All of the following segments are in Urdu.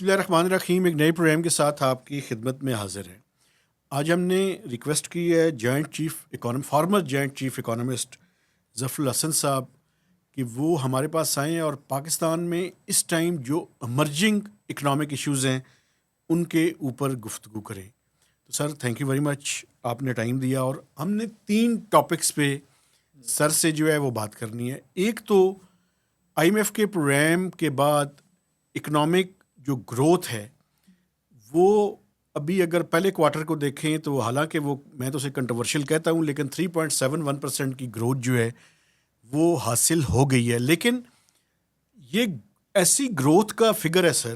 بسم اللہ الرحمن الرحیم. ایک نئے پروگرام کے ساتھ آپ کی خدمت میں حاضر ہیں. آج ہم نے ریکویسٹ کی ہے فارمر جوائنٹ چیف اکانومسٹ ظفر الحسن صاحب کہ وہ ہمارے پاس آئیں اور پاکستان میں اس ٹائم جو امرجنگ اکنامک ایشوز ہیں ان کے اوپر گفتگو کریں. تو sir thank you very much, آپ نے ٹائم دیا. اور ہم نے 3 ٹاپکس پہ سر سے جو ہے وہ بات کرنی ہے. ایک تو آئی ایم ایف کے پروگرام کے بعد اکنامک جو گروتھ ہے وہ ابھی اگر پہلے کوارٹر کو دیکھیں تو حالانکہ وہ میں تو اسے کنٹروورشل کہتا ہوں لیکن 3.71% کی گروتھ جو ہے وہ حاصل ہو گئی ہے. لیکن یہ ایسی گروتھ کا فگر ہے سر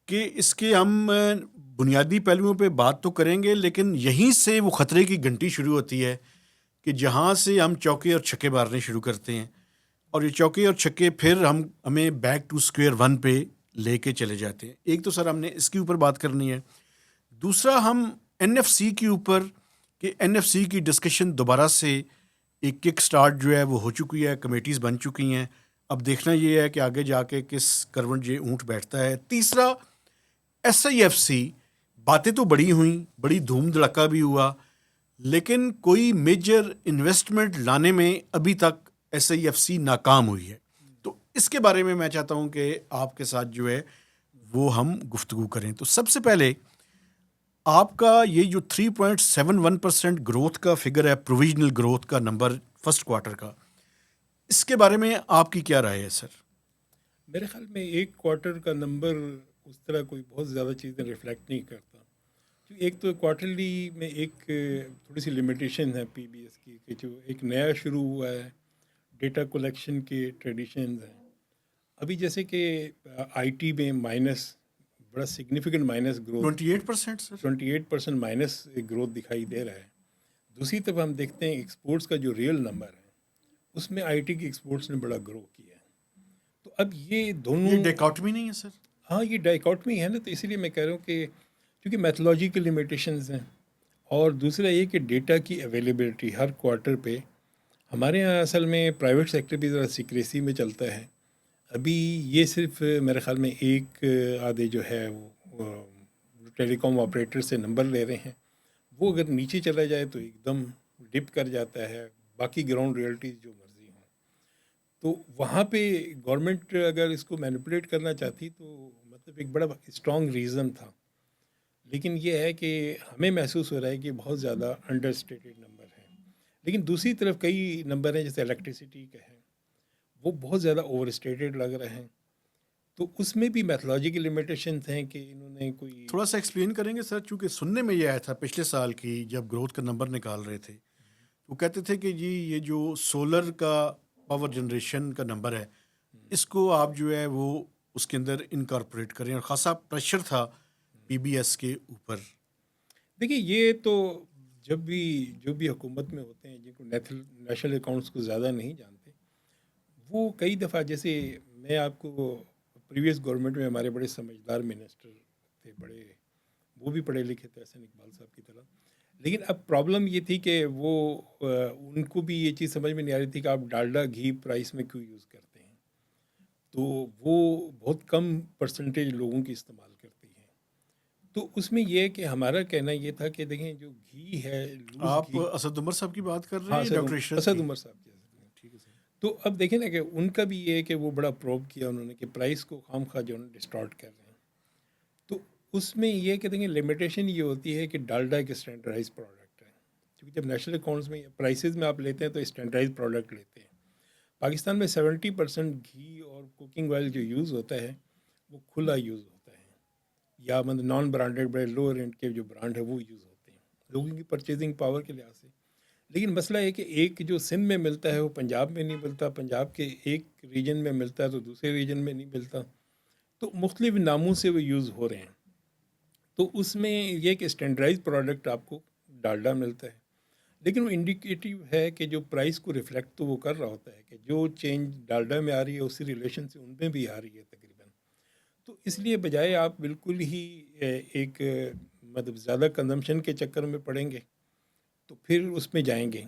کہ اس کے ہم بنیادی پہلوؤں پہ بات تو کریں گے لیکن یہیں سے وہ خطرے کی گھنٹی شروع ہوتی ہے کہ جہاں سے ہم چوکے اور چھکے مارنے شروع کرتے ہیں اور یہ چوکے اور چھکے پھر ہمیں بیک ٹو اسکوئر ون پہ لے کے چلے جاتے ہیں. ایک تو سر ہم نے اس کے اوپر بات کرنی ہے. دوسرا ہم این ایف سی کے اوپر کہ این ایف سی کی ڈسکشن دوبارہ سے ایک کک سٹارٹ جو ہے وہ ہو چکی ہے, کمیٹیز بن چکی ہیں. اب دیکھنا یہ ہے کہ آگے جا کے کس کروٹ یہ اونٹ بیٹھتا ہے. تیسرا ایس آئی ایف سی, باتیں تو بڑی ہوئیں, بڑی دھوم دھڑکا بھی ہوا لیکن کوئی میجر انویسٹمنٹ لانے میں ابھی تک ایس آئی ایف سی ناکام ہوئی ہے. تو اس کے بارے میں چاہتا ہوں کہ آپ کے ساتھ جو ہے وہ ہم گفتگو کریں. تو سب سے پہلے آپ کا یہ جو 3.71% گروتھ کا فگر ہے, پروویژنل گروتھ کا نمبر فرسٹ کوارٹر کا, اس کے بارے میں آپ کی کیا رائے ہے سر؟ میرے خیال میں ایک کوارٹر کا نمبر اس طرح کوئی بہت زیادہ چیزیں ریفلیکٹ نہیں کرتا. ایک تو کوارٹرلی میں ایک تھوڑی سی لمیٹیشن ہے پی بی ایس کی کہ جو ایک نیا شروع ہوا ہے ڈیٹا کلیکشن کے ٹریڈیشنز ہیں. ابھی جیسے کہ آئی ٹی میں مائنس, بڑا سگنیفیکنٹ مائنس گروتھ, 28% سر, 28% مائنس گروتھ دکھائی دے رہا ہے. دوسری طرف ہم دیکھتے ہیں ایکسپورٹس کا جو ریئل نمبر ہے اس میں آئی ٹی کے ایکسپورٹس نے بڑا گرو کیا ہے. تو اب یہ دونوں, یہ ڈیکاٹمی نہیں ہے سر؟ ہاں یہ ڈائیکاٹمی ہے نا. تو اسی لیے میں کہہ رہا ہوں کہ کیونکہ میتھولوجیکل لمیٹیشنز ہیں اور دوسرا یہ کہ ڈیٹا کی اویلیبلٹی ہر کوارٹر پہ ہمارے یہاں اصل میں پرائیویٹ سیکٹر بھی ذرا سیکریسی میں چلتا ہے. ابھی یہ صرف میرے خیال میں ایک آدھے جو ہے وہ ٹیلی کام آپریٹر سے نمبر لے رہے ہیں, وہ اگر نیچے چلا جائے تو ایک دم ڈپ کر جاتا ہے, باقی گراؤنڈ ریئلٹیز جو مرضی ہوں. تو وہاں پہ گورنمنٹ اگر اس کو مینیپولیٹ کرنا چاہتی تو مطلب ایک بڑا اسٹرانگ ریزن تھا. لیکن یہ ہے کہ ہمیں محسوس ہو رہا ہے کہ بہت زیادہ انڈر اسٹیٹڈ نمبر ہے. لیکن دوسری طرف کئی نمبر ہیں جیسے الیکٹریسٹی کا ہے وہ بہت زیادہ اوور اسٹیٹڈ لگ رہے ہیں. تو اس میں بھی میتھولوجیکل لمیٹیشنز ہیں کہ انہوں نے کوئی تھوڑا سا ایکسپلین کریں گے سر؟ چونکہ سننے میں یہ آیا تھا پچھلے سال کی جب گروتھ کا نمبر نکال رہے تھے وہ کہتے تھے کہ جی یہ جو سولر کا پاور جنریشن کا نمبر ہے اس کو آپ جو ہے وہ اس کے اندر انکارپوریٹ کریں, اور خاصا پریشر تھا پی بی ایس کے اوپر. دیکھیے یہ تو جو بھی حکومت میں ہوتے ہیں جن کو نیشنل اکاؤنٹس کو زیادہ نہیں جانتے, وہ کئی دفعہ جیسے میں آپ کو پریویس گورنمنٹ میں ہمارے بڑے سمجھدار منسٹر تھے, بڑے وہ بھی پڑھے لکھے تھے احسن اقبال صاحب کی طرح. لیکن اب پرابلم یہ تھی کہ وہ ان کو بھی یہ چیز سمجھ میں نہیں آ رہی تھی کہ آپ ڈالڈا گھی پرائس میں کیوں یوز کرتے ہیں. تو وہ بہت کم پرسنٹیج لوگوں کی استعمال کرتی ہیں. تو اس میں یہ کہ ہمارا کہنا یہ تھا کہ دیکھیں جو گھی ہے لوز آپ گھی, اسد عمر صاحب کی بات کر رہے ہاں ہیں, ڈاکٹر اسد عمر صاحب کی. ٹھیک ہے سر. تو اب دیکھیں نا کہ ان کا بھی یہ ہے کہ وہ بڑا پروب کیا انہوں نے کہ پرائس کو خام خواہ جو ڈسٹارٹ کر رہے ہیں. تو اس میں یہ کہ دیکھیں لمیٹیشن یہ ہوتی ہے کہ ڈالڈا ایک اسٹینڈرڈائز پروڈکٹ ہے, کیونکہ جب نیشنل اکاؤنٹس میں پرائسز میں آپ لیتے ہیں تو اسٹینڈرڈائز پروڈکٹ لیتے ہیں. پاکستان میں 70% گھی اور کوکنگ آئل جو یوز ہوتا ہے وہ کھلا یوز ہوتا ہے, یا مطلب نان برانڈیڈ بڑے لوور اینڈ کے جو برانڈ ہے وہ یوز ہوتے ہیں لوگوں کی پرچیزنگ پاور کے لحاظ سے. لیکن مسئلہ ہے کہ ایک جو سندھ میں ملتا ہے وہ پنجاب میں نہیں ملتا, پنجاب کے ایک ریجن میں ملتا ہے تو دوسرے ریجن میں نہیں ملتا. تو مختلف ناموں سے وہ یوز ہو رہے ہیں. تو اس میں یہ کہ اسٹینڈرڈائز پروڈکٹ آپ کو ڈالڈا ملتا ہے, لیکن وہ انڈیکیٹیو ہے کہ جو پرائس کو ریفلیکٹ تو وہ کر رہا ہوتا ہے کہ جو چینج ڈالڈا میں آ رہی ہے اسی ریلیشن سے ان میں بھی آ رہی ہے تقریباً. تو اس لیے بجائے آپ بالکل ہی ایک مطلب زیادہ کنزمپشن کے چکر میں پڑیں گے تو پھر اس میں جائیں گے.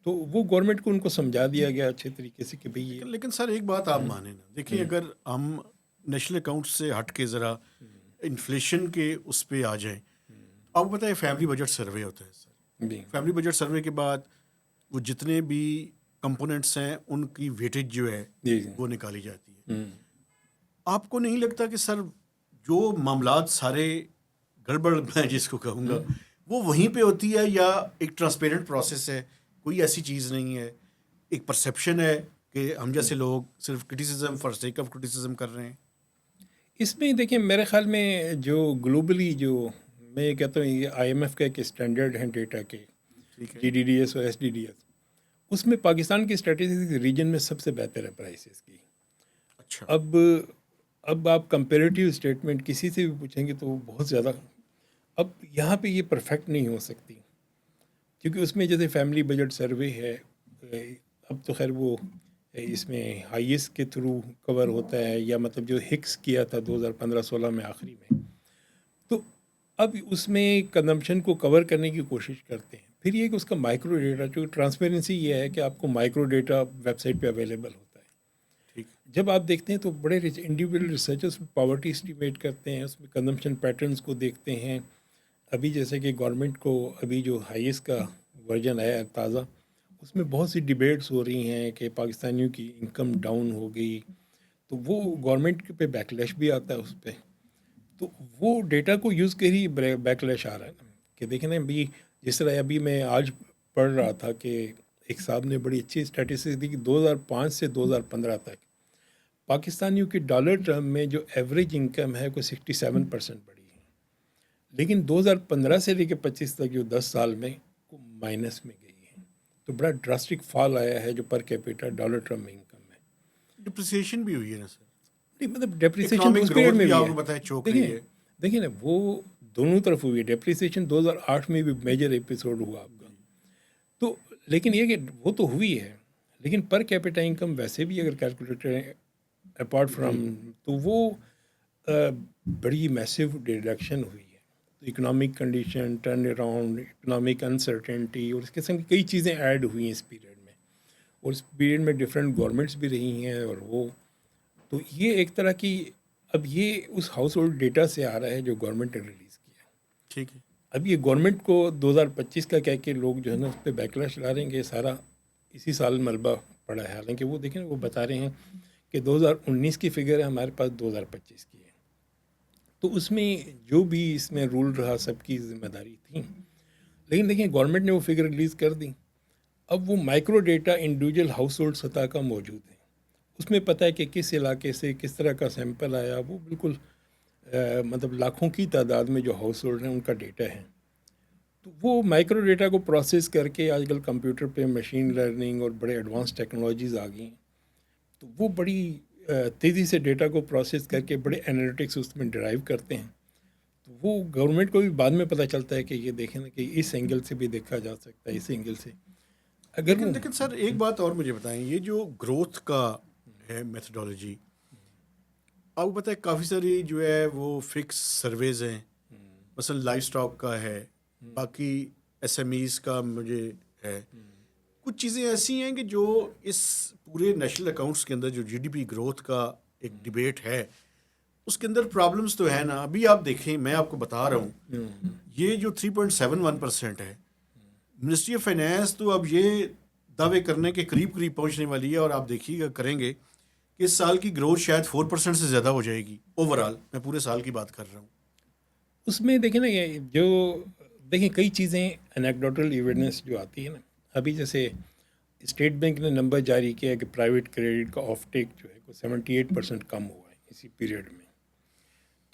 تو وہ گورنمنٹ کو ان کو سمجھا دیا گیا اچھے طریقے سے کہ بھئی لیکن سر ایک بات آپ مانیں نا, دیکھیں اگر ہم نیشنل اکاؤنٹ سے ہٹ کے ذرا انفلیشن کے اس پہ آ جائیں. آپ کو پتہ ہے فیملی بجٹ سروے ہوتا ہے سر. جی فیملی بجٹ سروے کے بعد وہ جتنے بھی کمپوننٹس ہیں ان کی ویٹیج جو ہے جی جی وہ نکالی جاتی ہے. آپ کو نہیں لگتا کہ سر جو معاملات سارے گڑبڑ میں جس کو کہوں گا وہ وہیں پہ ہوتی ہے, یا ایک ٹرانسپیرنٹ پروسیس ہے, کوئی ایسی چیز نہیں ہے, ایک پرسیپشن ہے کہ ہم جیسے لوگ صرف criticism for sake of criticism کر رہے ہیں؟ اس میں دیکھیں میرے خیال میں جو گلوبلی جو میں یہ کہتا ہوں یہ آئی ایم ایف کا ایک اسٹینڈرڈ ہیں ڈیٹا کے ٹھیک ہے. جی ڈی ڈی ایس اور ایس ڈی ڈی ایس, اس میں پاکستان کی اسٹریٹجی ریجن میں سب سے بہتر ہے پرائسز کی. اچھا. اب آپ کمپیریٹیو اسٹیٹمنٹ کسی سے بھی پوچھیں گے تو وہ بہت زیادہ, اب یہاں پہ یہ پرفیکٹ نہیں ہو سکتی کیونکہ اس میں جیسے فیملی بجٹ سروے ہے, اب تو خیر وہ اس میں ہائیسٹ کے تھرو کور ہوتا ہے, یا مطلب جو ہکس کیا تھا 2015-16 میں آخری میں, تو اب اس میں کنزمپشن کو کور کرنے کی کوشش کرتے ہیں. پھر یہ کہ اس کا مائکرو ڈیٹا, جو ٹرانسپیرنسی یہ ہے کہ آپ کو مائکرو ڈیٹا ویب سائٹ پہ اویلیبل ہوتا ہے. ٹھیک. جب آپ دیکھتے ہیں تو بڑے انڈیویجول ریسرچرس پاورٹی اسٹیمیٹ کرتے ہیں, اس میں کنزمپشن پیٹرنس کو دیکھتے ہیں. ابھی جیسے کہ گورنمنٹ کو ابھی جو ہائیسٹ کا ورژن آیا تازہ, اس میں بہت سی ڈبیٹس ہو رہی ہیں کہ پاکستانیوں کی انکم ڈاؤن ہو گئی, تو وہ گورنمنٹ پہ بیکلیش بھی آتا ہے اس پہ. تو وہ ڈیٹا کو یوز کر ہی بیکلیش آ رہا ہے نا, کہ دیکھیں نا ابھی جس طرح ابھی میں آج پڑھ رہا تھا کہ ایک صاحب نے بڑی اچھی اسٹیٹسٹکس دی کہ 2005 سے 2015 تک پاکستانیوں کی ڈالر ٹرم میں جو ایوریج انکم ہے کوئی 67% بڑھی ہے, لیکن 2015 سے لے کے 25 تک جو 10 سال میں کو مائنس میں گئی ہے. تو بڑا ڈراسٹک فال آیا ہے جو پر کیپیٹا ڈالر ٹرم میں انکم ہے. ڈپریسیشن بھی ہوئی ہے نا سر. نہیں مطلب ڈیپریسیشن اکنامک اس پیریڈ گروتھ میں بھی بھی آپ ہے. کو پتہ ہے چوک رہی دیکھیں ہے. دیکھیں نا وہ دونوں طرف ہوئی ہے. ڈیپریسیشن 2008 میں بھی میجر ایپیسوڈ ہوا آپ کا, تو لیکن یہ کہ وہ تو ہوئی ہے, لیکن پر کیپیٹا انکم ویسے بھی اگر کیلکولیٹ کریں اپارٹ فرام, تو وہ بڑی میسو ڈیڈکشن ہوئی ہے. تو economic condition, turn around, economic uncertainty اور اس قسم کی کئی چیزیں ایڈ ہوئی ہیں اس پیریڈ میں, اور اس پیریڈ میں ڈفرینٹ گورنمنٹس بھی رہی ہیں. اور وہ تو یہ ایک طرح کی, اب یہ اس ہاؤس ہولڈ ڈیٹا سے آ رہا ہے جو گورنمنٹ نے ریلیز کیا. ٹھیک ہے. اب یہ گورنمنٹ کو 2025 کا کہہ کے لوگ جو ہے نا اس پہ بیکلاش لا رہے ہیں کہ سارا اسی سال ملبہ پڑا ہے, حالانکہ وہ دیکھیں وہ بتا رہے ہیں کہ 2019 کی فگر ہے, ہمارے پاس 2025 کی ہے. تو اس میں جو بھی اس میں رول رہا سب کی ذمہ داری تھی, لیکن دیکھیں گورنمنٹ نے وہ فگر ریلیز کر دی. اب وہ micro data individual house hold سطح کا موجود ہے, اس میں پتہ ہے کہ کس علاقے سے کس طرح کا سیمپل آیا, وہ بالکل مطلب لاکھوں کی تعداد میں جو ہاؤس ہولڈ ہیں ان کا ڈیٹا ہے. تو وہ مائکرو ڈیٹا کو پروسیس کر کے آج کل کمپیوٹر پہ مشین لرننگ اور بڑے ایڈوانس ٹیکنالوجیز آ گئی ہیں, تو وہ بڑی تیزی سے ڈیٹا کو پروسیس کر کے بڑے انالیٹکس اس میں ڈرائیو کرتے ہیں. تو وہ گورنمنٹ کو بھی بعد میں پتہ چلتا ہے کہ یہ دیکھیں نا کہ اس اینگل سے بھی دیکھا جا سکتا ہے, اس اینگل سے. اگر وہ لیکن سر ایک بات اور مجھے بتائیں, یہ جو گروتھ کا ہے میتھڈالوجی, آپ کو پتہ ہے کافی ساری جو ہے وہ فکس سرویز ہیں, مثلا لائف اسٹاک کا ہے, باقی ایس ایم ایز کا مجھے ہے. کچھ چیزیں ایسی ہیں کہ جو اس پورے نیشنل اکاؤنٹس کے اندر جو جی ڈی پی گروتھ کا ایک ڈبیٹ ہے اس کے اندر پرابلمس تو ہے نا. ابھی آپ دیکھیں, میں آپ کو بتا رہا ہوں, یہ جو 3.71% ہے, منسٹری آف فائنینس تو اب یہ دعوے کرنے کے قریب پہنچنے والی ہے, اور آپ دیکھیے گا کریں گے کہ اس سال کی گروتھ شاید 4% سے زیادہ ہو جائے گی اوور آل. میں پورے سال کی بات کر رہا ہوں. اس میں دیکھیں نا یہ جو دیکھیں کئی چیزیں انیکڈوٹل ایویڈنس جو آتی ہے نا, ابھی جیسے اسٹیٹ بینک نے نمبر جاری کیا کہ پرائیویٹ کریڈٹ کا آف ٹیک جو ہے 78% کم ہوا ہے اسی پیریڈ میں.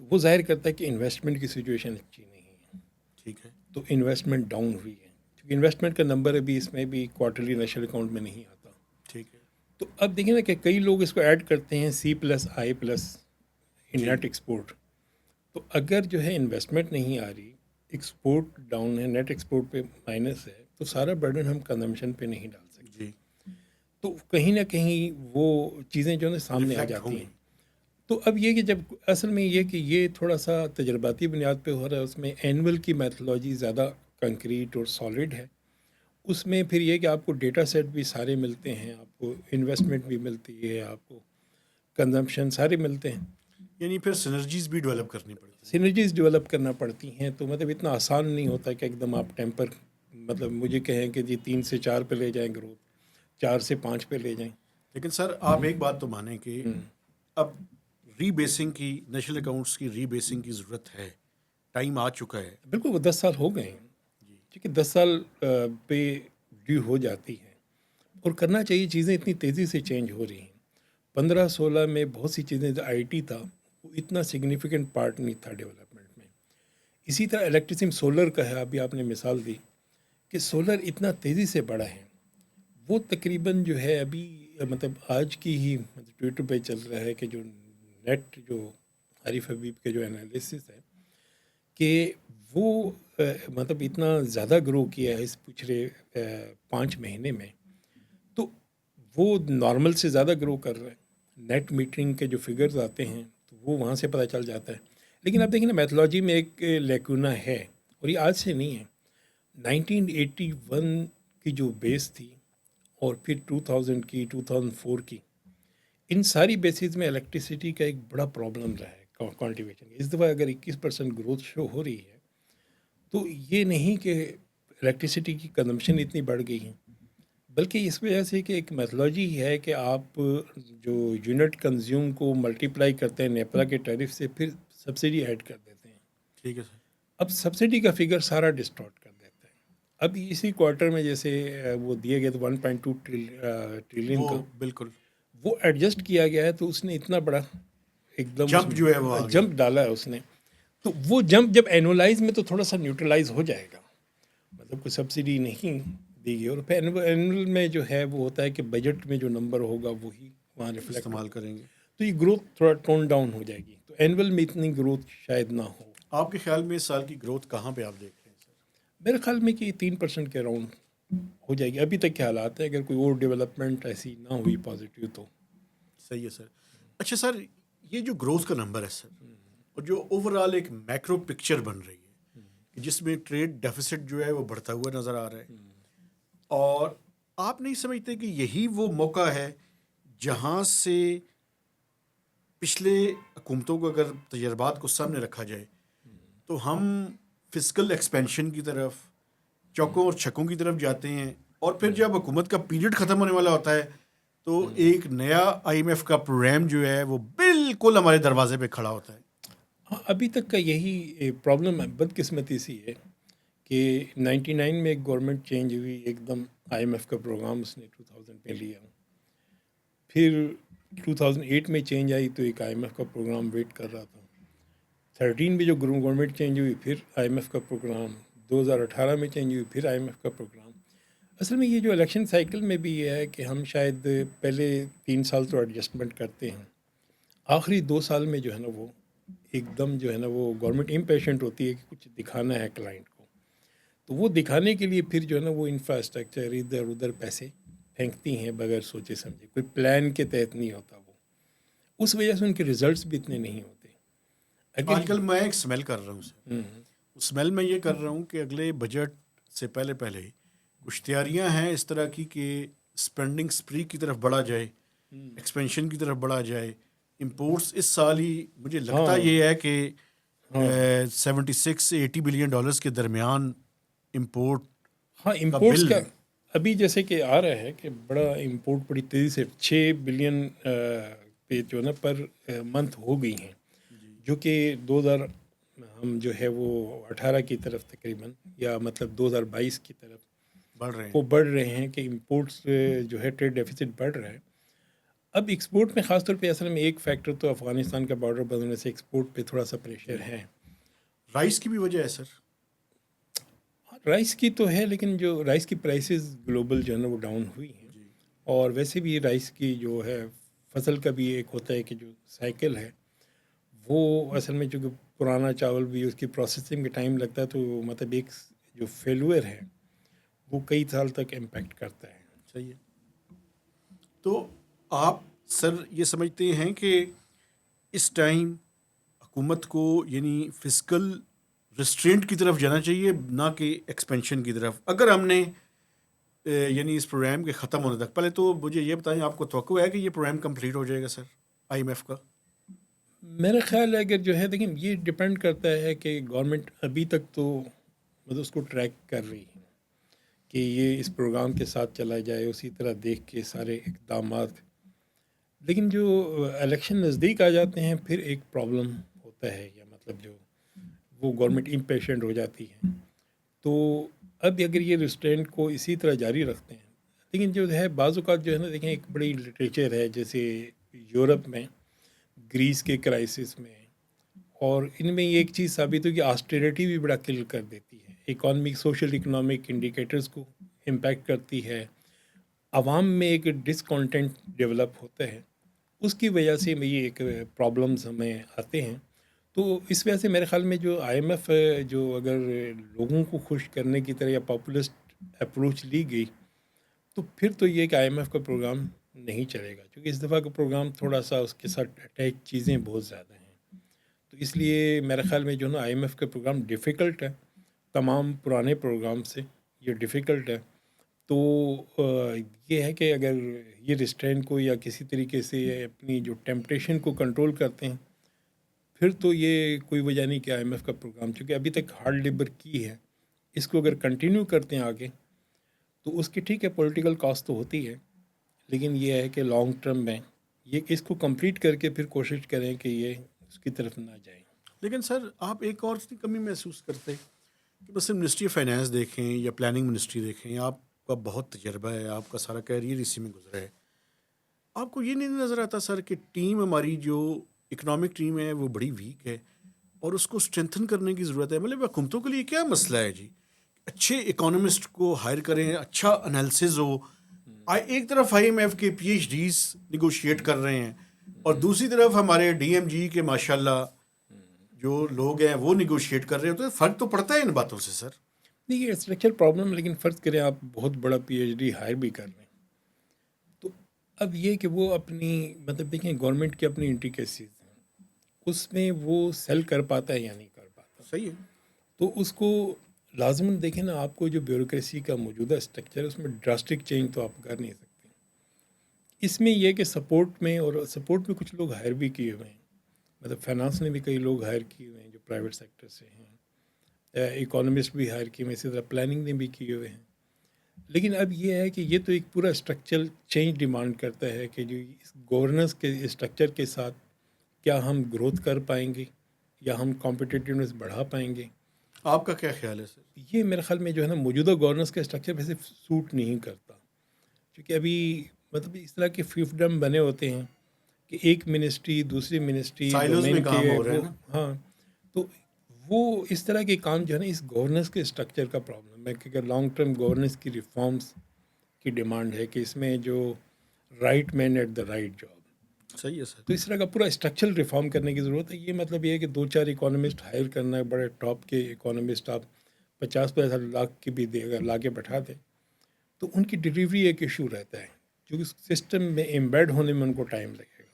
تو وہ ظاہر کرتا ہے کہ انویسٹمنٹ کی سچویشن اچھی نہیں ہے. ٹھیک ہے. تو انویسٹمنٹ ڈاؤن ہوئی ہے, کیونکہ انویسٹمنٹ کا نمبر ابھی اس میں بھی کوارٹرلی نیشنل اکاؤنٹ میں نہیں آتا. ٹھیک ہے. تو اب دیکھیں نا کہ کئی لوگ اس کو ایڈ کرتے ہیں C+I+ ان جی. Net export. تو اگر جو ہے انویسٹمنٹ نہیں آ رہی, ایکسپورٹ ڈاؤن ہے, نیٹ ایکسپورٹ پہ مائنس ہے, تو سارا برڈن ہم کنزمپشن پہ نہیں ڈال سکتے. جی. تو کہیں نہ کہیں وہ چیزیں جو ہے سامنے آ ریفلیکٹ جاتی ہوں ہیں. گی. تو اب یہ کہ جب اصل میں یہ کہ یہ تھوڑا سا تجرباتی بنیاد پہ ہو رہا ہے, اس میں اینول کی میتھولوجی زیادہ کنکریٹ اور سالڈ ہے. اس میں پھر یہ کہ آپ کو ڈیٹا سیٹ بھی سارے ملتے ہیں, آپ کو انویسٹمنٹ بھی ملتی ہے, آپ کو کنزمپشن سارے ملتے ہیں. یعنی پھر سنرجیز بھی ڈیولپ کرنی پڑتی ہیں. سینرجیز ڈیولپ کرنا پڑتی ہیں. تو مطلب اتنا آسان نہیں ہوتا کہ ایک دم آپ ٹیمپر مطلب مجھے کہیں کہ جی 3 سے 4 پہ لے جائیں گروتھ, 4 سے 5 پہ لے جائیں. لیکن سر آپ ایک بات تو مانیں کہ اب ری بیسنگ کی, نیشنل اکاؤنٹس کی ری بیسنگ کی ضرورت ہے, ٹائم آ چکا ہے. بالکل وہ 10 سال ہو گئے ہیں. ٹھیک ہے, 10 سال پہ ڈیو ہو جاتی ہے اور کرنا چاہیے. چیزیں اتنی تیزی سے چینج ہو رہی ہیں. 15-16 میں بہت سی چیزیں جو آئی ٹی تھا وہ اتنا سگنیفیکنٹ پارٹ نہیں تھا ڈیولپمنٹ میں. اسی طرح الیکٹریسٹی سولر کا ہے, ابھی آپ نے مثال دی کہ سولر اتنا تیزی سے بڑھا ہے. وہ تقریباً جو ہے ابھی مطلب آج کی ہی مطلب ٹویٹر پہ چل رہا ہے کہ جو نیٹ جو عارف حبیب کے جو انالیسس ہے کہ وہ مطلب اتنا زیادہ گرو کیا ہے اس پچھلے 5 مہینے میں, تو وہ نارمل سے زیادہ گرو کر رہا ہے. نیٹ میٹرنگ کے جو فگرز آتے ہیں تو وہ وہاں سے پتہ چل جاتا ہے. لیکن آپ دیکھیں نا میتھولوجی میں ایک لیکونا ہے اور یہ آج سے نہیں ہے. 1981 کی جو بیس تھی اور پھر 2000 کی, 2004 کی, ان ساری بیسز میں الیکٹریسٹی کا ایک بڑا پرابلم رہا ہے کلٹیویشن. اس دفعہ اگر 21% گروتھ شو ہو رہی ہے تو یہ نہیں کہ الیکٹریسٹی کی کنزمپشن اتنی بڑھ گئی ہے, بلکہ اس وجہ سے کہ ایک میتھولوجی ہے کہ آپ جو یونٹ کنزیوم کو ملٹیپلائی کرتے ہیں نیپرا کے ٹیرف سے, پھر سبسڈی ایڈ کر دیتے ہیں. ٹھیک ہے سر. اب سبسڈی کا فگر سارا ڈسٹارٹ کر دیتا ہے. اب اسی کوارٹر میں جیسے وہ دیے گئے تو 1.2 ٹریلین کا, بالکل وہ ایڈجسٹ کیا گیا ہے تو اس نے اتنا بڑا ایک دم جمپ جو ہے وہ جمپ ڈالا ہے اس نے. تو وہ جمپ جب اینولائز میں تو تھوڑا سا نیوٹرلائز ہو جائے گا, مطلب کوئی سبسڈی نہیں دی گئی. اور پھر اینول میں جو ہے وہ ہوتا ہے کہ بجٹ میں جو نمبر ہوگا وہی وہاں ریفلیکٹ استعمال کریں گے. تو یہ گروتھ تھوڑا ٹون ڈاؤن ہو جائے گی. تو اینول میں اتنی گروتھ شاید نہ ہو. آپ کے خیال میں اس سال کی گروتھ کہاں پہ آپ دیکھ رہے ہیں سر؟ میرے خیال میں کہ 3% کے اراؤنڈ ہو جائے گی. ابھی تک کے حالات ہیں, اگر کوئی اور ڈیولپمنٹ ایسی نہ ہوئی پازیٹیو تو صحیح ہے سر. اچھا سر, یہ جو گروتھ کا نمبر ہے سر, اور جو اوور آل ایک میکرو پکچر بن رہی ہے کہ جس میں ٹریڈ ڈیفیسٹ جو ہے وہ بڑھتا ہوا نظر آ رہا ہے, اور آپ نہیں سمجھتے کہ یہی وہ موقع ہے جہاں سے پچھلے حکومتوں کو اگر تجربات کو سامنے رکھا جائے تو ہم فزیکل ایکسپینشن کی طرف, چوکوں اور چھکوں کی طرف جاتے ہیں, اور پھر جب حکومت کا پیریڈ ختم ہونے والا ہوتا ہے تو ایک نیا آئی ایم ایف کا پروگرام جو ہے وہ بالکل ہمارے دروازے پہ کھڑا ہوتا ہے. ہاں, ابھی تک کا یہی پرابلم ہے. بدقسمتی سی ہے کہ 99 میں ایک گورنمنٹ چینج ہوئی, ایک دم آئی ایم ایف کا پروگرام اس نے 2000 میں لیا. پھر 2008 میں چینج آئی تو ایک آئی ایم ایف کا پروگرام ویٹ کر رہا تھا. 13 میں جو گورنمنٹ چینج ہوئی پھر آئی ایم ایف کا پروگرام. 2018 میں چینج ہوئی پھر آئی ایم ایف کا پروگرام. اصل میں یہ جو الیکشن سائیکل میں بھی یہ ہے کہ ہم شاید پہلے 3 سال تو ایڈجسٹمنٹ کرتے ہیں, آخری 2 سال میں جو ہے نا وہ ایک دم جو ہے نا وہ گورنمنٹ امپیشنٹ ہوتی ہے کہ کچھ دکھانا ہے کلائنٹ کو. تو وہ دکھانے کے لیے پھر جو ہے نا وہ انفراسٹرکچر ادھر ادھر پیسے پھینکتی ہیں بغیر سوچے سمجھے, کوئی پلان کے تحت نہیں ہوتا وہ. اس وجہ سے ان کے ریزلٹس بھی اتنے نہیں ہوتے. آج کل میں ایک اسمیل کر رہا ہوں سر, اس اسمیل میں یہ کر رہا ہوں کہ اگلے بجٹ سے پہلے کچھ تیاریاں ہیں اس طرح کی کہ اسپینڈنگ اسپری کی طرف بڑھا جائے, ایکسپینشن کی طرف بڑھا جائے. امپورٹس اس سال ہی مجھے لگتا یہ ہے کہ 76 سے 80 بلین ڈالرز کے درمیان امپورٹ. ہاں, امپورٹس کا ابھی جیسے کہ آ رہا ہے کہ بڑا امپورٹ بڑی تیزی سے 6 بلین پہ جو نا پر منتھ ہو گئی ہیں, جو کہ 2000 ہم جو ہے وہ 18 کی طرف تقریباً یا مطلب 2022 کی طرف بڑھ رہے ہیں کہ امپورٹس جو ہے ٹریڈ ڈیفیسٹ بڑھ رہا ہے. اب ایکسپورٹ میں خاص طور پہ اصل میں ایک فیکٹر تو افغانستان کا بارڈر بند ہونے سے ایکسپورٹ پہ تھوڑا سا پریشر ہے. رائس کی بھی وجہ ہے سر. رائس کی تو ہے, لیکن جو رائس کی پرائسز گلوبل جو ہے نا وہ ڈاؤن ہوئی ہیں. اور ویسے بھی رائس کی جو ہے فصل کا بھی ایک ہوتا ہے کہ جو سائیکل ہے وہ اصل میں چونکہ پرانا چاول بھی اس کی پروسیسنگ میں ٹائم لگتا ہے, تو مطلب ایک جو فیلوئر ہے وہ کئی سال تک امپیکٹ کرتا ہے. صحیح ہے. تو آپ سر یہ سمجھتے ہیں کہ اس ٹائم حکومت کو یعنی فزیکل ریسٹرینٹ کی طرف جانا چاہیے نہ کہ ایکسپینشن کی طرف, اگر ہم نے یعنی اس پروگرام کے ختم ہونے تک. پہلے تو مجھے یہ بتائیں, آپ کو توقع ہے کہ یہ پروگرام کمپلیٹ ہو جائے گا سر آئی ایم ایف کا؟ میرا خیال ہے اگر جو ہے دیکھیں یہ ڈپینڈ کرتا ہے کہ گورنمنٹ ابھی تک تو مطلب اس کو ٹریک کر رہی ہے کہ یہ اس پروگرام کے ساتھ چلا جائے، اسی طرح دیکھ کے سارے اقدامات. لیکن جو الیکشن نزدیک آ جاتے ہیں پھر ایک پرابلم ہوتا ہے، یا مطلب جو وہ گورنمنٹ امپیشنٹ ہو جاتی ہے. تو اب اگر یہ ریسٹرینٹ کو اسی طرح جاری رکھتے ہیں، لیکن جو ہے بعض اوقات جو ہے نا دیکھیں ایک بڑی لٹریچر ہے جیسے یورپ میں گریس کے کرائسس میں، اور ان میں یہ ایک چیز ثابت ہوئی کہ آسٹیریٹی بھی بڑا کل کر دیتی ہے، اکانومک سوشل اکنامک انڈیکیٹرز کو امپیکٹ کرتی ہے، عوام میں ایک ڈسکانٹینٹ ڈیولپ ہوتا ہے، اس کی وجہ سے یہ ایک پرابلمز ہمیں آتے ہیں. تو اس وجہ سے میرے خیال میں جو آئی ایم ایف جو اگر لوگوں کو خوش کرنے کی طرح یا پاپولسٹ اپروچ لی گئی تو پھر تو یہ کہ آئی ایم ایف کا پروگرام نہیں چلے گا، کیونکہ اس دفعہ کا پروگرام تھوڑا سا اس کے ساتھ اٹیچ چیزیں بہت زیادہ ہیں. تو اس لیے میرے خیال میں جو ہے نا آئی ایم ایف کا پروگرام ڈیفیکلٹ ہے، تمام پرانے پروگرام سے یہ ڈیفیکلٹ ہے. تو یہ ہے کہ اگر یہ ریسٹرین کو یا کسی طریقے سے اپنی جو ٹیمپٹیشن کو کنٹرول کرتے ہیں پھر تو یہ کوئی وجہ نہیں کہ آئی ایم ایف کا پروگرام، چونکہ ابھی تک ہارڈ لیبر کی ہے، اس کو اگر کنٹینیو کرتے ہیں آگے تو اس کی ٹھیک ہے پولیٹیکل کاسٹ تو ہوتی ہے، لیکن یہ ہے کہ لانگ ٹرم میں یہ اس کو کمپلیٹ کر کے پھر کوشش کریں کہ یہ اس کی طرف نہ جائیں. لیکن سر آپ ایک اور سی کمی محسوس کرتے ہیں کہ بس منسٹری آف فائنانس دیکھیں یا پلاننگ منسٹری دیکھیں، آپ کا بہت تجربہ ہے، آپ کا سارا کیریئر اسی میں گزرا ہے، آپ کو یہ نہیں نظر آتا سر کہ ٹیم ہماری جو اکنامک ٹیم ہے وہ بڑی ویک ہے اور اس کو اسٹرینتھن کرنے کی ضرورت ہے؟ مطلب حکومتوں کے لیے کیا مسئلہ ہے جی؟ اچھے اکانومسٹ کو ہائر کریں، اچھا انالیسز ہو. ایک طرف آئی ایم ایف کے پی ایچ ڈیز نیگوشیٹ کر رہے ہیں اور دوسری طرف ہمارے ڈی ایم جی کے ماشاء اللہ جو لوگ ہیں وہ نیگوشیٹ کر رہے ہوتے ہیں. فرق تو پڑتا ہے ان باتوں سے سر. دیکھیے اسٹرکچر پرابلم، لیکن فرض کریں آپ بہت بڑا پی ایچ ڈی ہائر بھی کر رہے ہیں تو اب یہ کہ وہ اپنی مطلب دیکھیں گورنمنٹ کی اپنی انٹریکیسیز ہیں، اس میں وہ سیل کر پاتا ہے یا نہیں کر پاتا. صحیح ہے. تو اس کو لازماً دیکھیں نا، آپ کو جو بیوروکریسی کا موجودہ اسٹرکچر ہے اس میں ڈراسٹک چینج تو آپ کر نہیں سکتے. اس میں یہ کہ سپورٹ میں، اور سپورٹ میں کچھ لوگ ہائر بھی کیے ہوئے ہیں، مطلب فائنانس میں بھی کئی لوگ ہائر کیے ہوئے ہیں جو پرائیویٹ سیکٹر سے ہیں، اکانومسٹ بھی ہائر کیے ہوئے ہیں، اسی طرح پلاننگ نے بھی کیے ہوئے ہیں. لیکن اب یہ ہے کہ یہ تو ایک پورا اسٹرکچرل چینج ڈیمانڈ کرتا ہے کہ جو اس گورننس کے اسٹرکچر کے ساتھ کیا ہم گروتھ کر پائیں گے یا ہم کمپٹیٹیونیس بڑھا پائیں گے. آپ کا کیا خیال ہے سر؟ یہ میرے خیال میں جو ہے نا موجودہ گورننس کا اسٹرکچر ویسے سوٹ نہیں کرتا، کیونکہ ابھی مطلب اس طرح کے فیفڈم بنے ہوتے ہیں کہ ایک منسٹری دوسری منسٹری سائلوز میں ڈومین کام کے ہو رہے وہ، ہیں نا. ہاں. تو وہ اس طرح کے کام جو ہے نا اس گورننس کے اسٹرکچر کا پرابلم ہے، کہ لانگ ٹرم گورننس کی ریفارمز کی ڈیمانڈ ہے کہ اس میں جو right man at the right job. صحیح ہے سر. تو اس طرح کا پورا اسٹرکچرل ریفارم کرنے کی ضرورت ہے. یہ مطلب یہ ہے کہ 2-4 اکانومسٹ ہائر کرنا ہے، بڑے ٹاپ کے اکانومسٹ آپ 50-50 لاکھ کی بھی دے اگر لا کے بٹھا دیں تو ان کی ڈلیوری ایک ایشو رہتا ہے، کیونکہ سسٹم میں ایمبیڈ ہونے میں ان کو ٹائم لگے گا.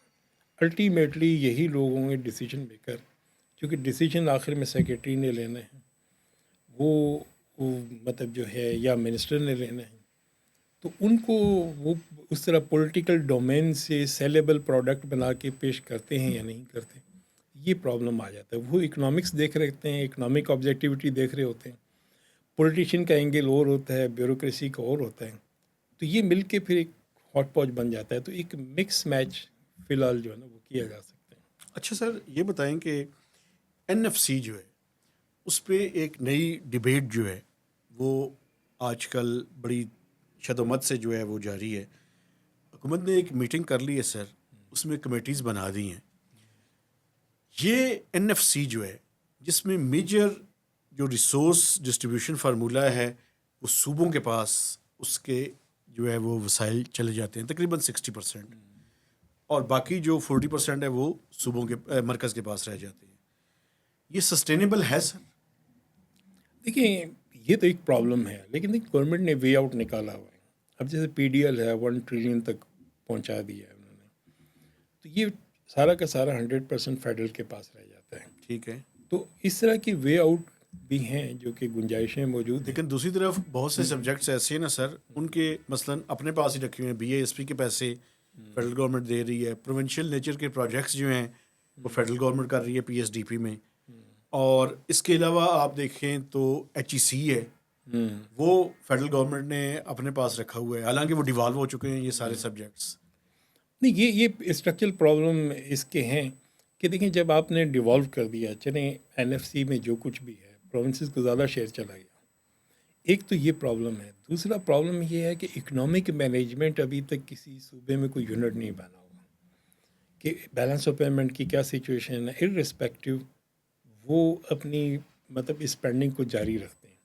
الٹیمیٹلی یہی لوگ ہوں گے ڈیسیجن میکر، کیونکہ ڈیسیجن آخر میں سیکریٹری نے لینا ہے، وہ مطلب جو ہے یا منسٹر نے لینا ہے. تو ان کو وہ اس طرح پولیٹیکل ڈومین سے سیلیبل پروڈکٹ بنا کے پیش کرتے ہیں یا نہیں کرتے، یہ پرابلم آ جاتا ہے. وہ اکنامکس دیکھ رہے ہوتے ہیں، اکنامک آبجیکٹیوٹی دیکھ رہے ہوتے ہیں، پولیٹیشین کا اینگل اور ہوتا ہے، بیوروکریسی کا اور ہوتا ہے. تو یہ مل کے پھر ایک ہاٹ پاچ بن جاتا ہے. تو ایک مکس میچ فی الحال جو ہے نا وہ کیا جا سکتا ہے. اچھا سر یہ بتائیں کہ این ایف سی جو ہے اس پہ ایک نئی ڈبیٹ جو ہے وہ آج کل بڑی شد و مت سے جو ہے وہ جاری ہے. حکومت نے ایک میٹنگ کر لی ہے سر، اس میں کمیٹیز بنا دی ہیں. یہ این ایف سی جو ہے جس میں میجر جو ریسورس ڈسٹریبیوشن فارمولہ ہے وہ صوبوں کے پاس اس کے جو ہے وہ وسائل چلے جاتے ہیں تقریباً 60%، اور باقی جو 40% ہے وہ صوبوں کے مرکز کے پاس رہ جاتے ہیں. یہ سسٹینیبل ہے سر؟ دیکھیں یہ تو ایک پرابلم ہے، لیکن گورنمنٹ نے وے آؤٹ نکالا ہوا ہے. اب جیسے پی ڈی ایل ہے 1 ٹریلین تک پہنچا دیا ہے انہوں نے، تو یہ سارا کا سارا 100% فیڈرل کے پاس رہ جاتا ہے. ٹھیک ہے، تو اس طرح کی وے آؤٹ بھی ہیں جو کہ گنجائشیں موجود ہیں. لیکن دوسری طرف بہت سے سبجیکٹس ایسے ہیں نا سر، ان کے مثلاً اپنے پاس ہی رکھے ہوئے ہیں. بی اے ایس پی کے پیسے فیڈرل گورنمنٹ دے رہی ہے. پروونشل نیچر کے پروجیکٹس جو ہیں وہ فیڈرل گورنمنٹ کر رہی ہے پی ایس ڈی پی میں. اور اس کے علاوہ آپ دیکھیں تو ایچ ای سی ہے, وہ فیڈرل گورنمنٹ نے اپنے پاس رکھا ہوا ہے, حالانکہ وہ ڈیوالو ہو چکے ہیں یہ سارے سبجیکٹس. نہیں, یہ اسٹرکچرل پرابلم اس کے ہیں کہ دیکھیں جب آپ نے ڈیوالو کر دیا, چلیں این ایف سی میں جو کچھ بھی ہے پروونسز کو زیادہ شیئر چلا گیا, ایک تو یہ پرابلم ہے. دوسرا پرابلم یہ ہے کہ اکنامک مینجمنٹ ابھی تک کسی صوبے میں کوئی یونٹ نہیں بنا ہوا کہ بیلنس آف پیمنٹ کی کیا سچویشن ہے, ارسپیکٹو وہ اپنی مطلب اسپینڈنگ کو جاری رکھتے ہیں.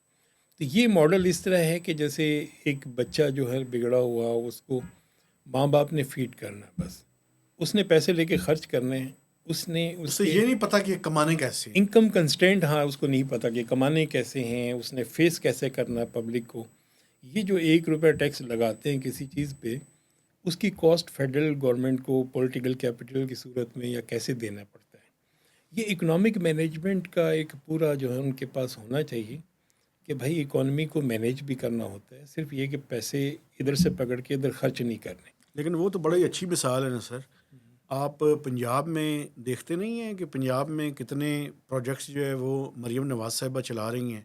تو یہ ماڈل اس طرح ہے کہ جیسے ایک بچہ جو ہے بگڑا ہوا, اس کو ماں باپ نے فیڈ کرنا, بس اس نے پیسے لے کے خرچ کرنے ہیں, اس نے اس اسے کے یہ نہیں پتا کہ کمانے کیسے. انکم کنسٹینٹ, ہاں اس کو نہیں پتا کہ کمانے کیسے ہیں, اس نے فیس کیسے کرنا ہے پبلک کو. یہ جو 1 روپیہ ٹیکس لگاتے ہیں کسی چیز پہ, اس کی کاسٹ فیڈرل گورنمنٹ کو پولیٹیکل کیپٹل کی صورت میں یا کیسے دینا پڑتا ہے. یہ اکنامک مینجمنٹ کا ایک پورا جو ہے ان کے پاس ہونا چاہیے کہ بھائی اکانومی کو مینیج بھی کرنا ہوتا ہے, صرف یہ کہ پیسے ادھر سے پکڑ کے ادھر خرچ نہیں کرنے. لیکن وہ تو بڑی اچھی مثال ہے نا سر. آپ پنجاب میں دیکھتے نہیں ہیں کہ پنجاب میں کتنے پروجیکٹس جو ہے وہ مریم نواز صاحبہ چلا رہی ہیں,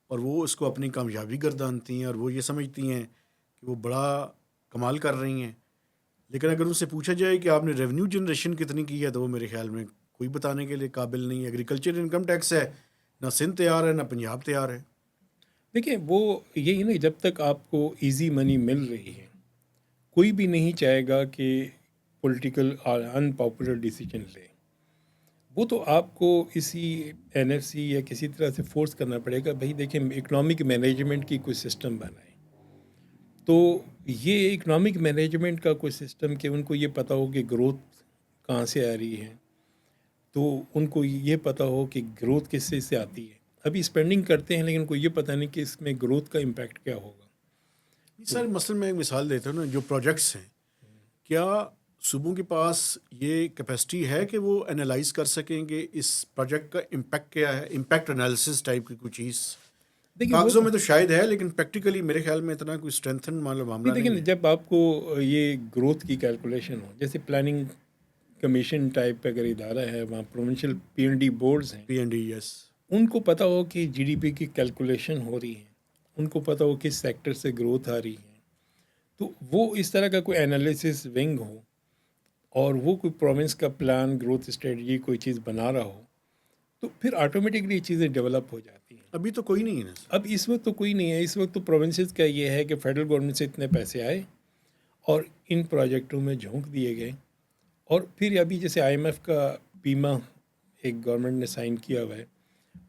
اور وہ اس کو اپنی کامیابی گردانتی ہیں, اور وہ یہ سمجھتی ہیں کہ وہ بڑا کمال کر رہی ہیں. لیکن اگر ان سے پوچھا جائے کہ آپ نے ریونیو جنریشن کتنی کی ہے, تو وہ میرے خیال میں کوئی بتانے کے لیے قابل نہیں ہے. ایگریکلچر انکم ٹیکس ہے, نہ سندھ تیار ہے نہ پنجاب تیار ہے. دیکھیں وہ یہی نا, جب تک آپ کو ایزی منی مل رہی ہے, کوئی بھی نہیں چاہے گا کہ پولیٹیکل ان پاپولر ڈیسیجن لے. وہ تو آپ کو اسی این ایف سی یا کسی طرح سے فورس کرنا پڑے گا, بھائی دیکھیں اکنامک مینجمنٹ کی کوئی سسٹم بنائیں. تو یہ اکنامک مینجمنٹ کا کوئی سسٹم کہ ان کو یہ پتہ ہو کہ گروتھ کہاں سے آ رہی ہے, تو ان کو یہ پتہ ہو کہ گروتھ کس سے آتی ہے. ابھی اسپینڈنگ کرتے ہیں لیکن ان کو یہ پتہ نہیں کہ اس میں گروتھ کا امپیکٹ کیا ہوگا. سر مثلاً میں ایک مثال دیتا ہوں نا, جو پروجیکٹس ہیں, کیا صوبوں کے پاس یہ کیپیسٹی ہے کہ وہ انالائز کر سکیں کہ اس پروجیکٹ کا امپیکٹ کیا ہے, امپیکٹ انالیسس ٹائپ کی کوئی چیز. دیکھیے وہ کاغذوں میں تو شاید ہے, لیکن پریکٹیکلی میرے خیال میں اتنا کوئی اسٹرینتھن معاملہ دیکھیں نہیں ہے. جب آپ کو یہ گروتھ کی کیلکولیشن ہو, جیسے پلاننگ کمیشن ٹائپ پہ اگر ادارہ ہے, وہاں پروونشل پی این ڈی بورڈز ہیں, پی این ڈی, یس. ان کو پتہ ہو کہ جی ڈی پی کی کیلکولیشن ہو رہی ہے, ان کو پتہ ہو کس سیکٹر سے گروتھ آ رہی ہے, تو وہ اس طرح کا کوئی انالیسس ونگ ہو اور وہ کوئی پروونس کا پلان, گروتھ اسٹریٹجی کوئی چیز بنا رہا ہو, تو پھر آٹومیٹکلی یہ چیزیں ڈیولپ ہو جاتی ہیں. ابھی تو کوئی نہیں ہے نا سر. اب اس وقت تو کوئی نہیں ہے. اس وقت تو پروونسز کا یہ ہے کہ فیڈرل گورنمنٹ سے اتنے پیسے آئے اور ان پروجیکٹوں میں جھونک دیے گئے, اور پھر ابھی جیسے آئی ایم ایف کا پیما ایک گورنمنٹ نے سائن کیا ہوا ہے,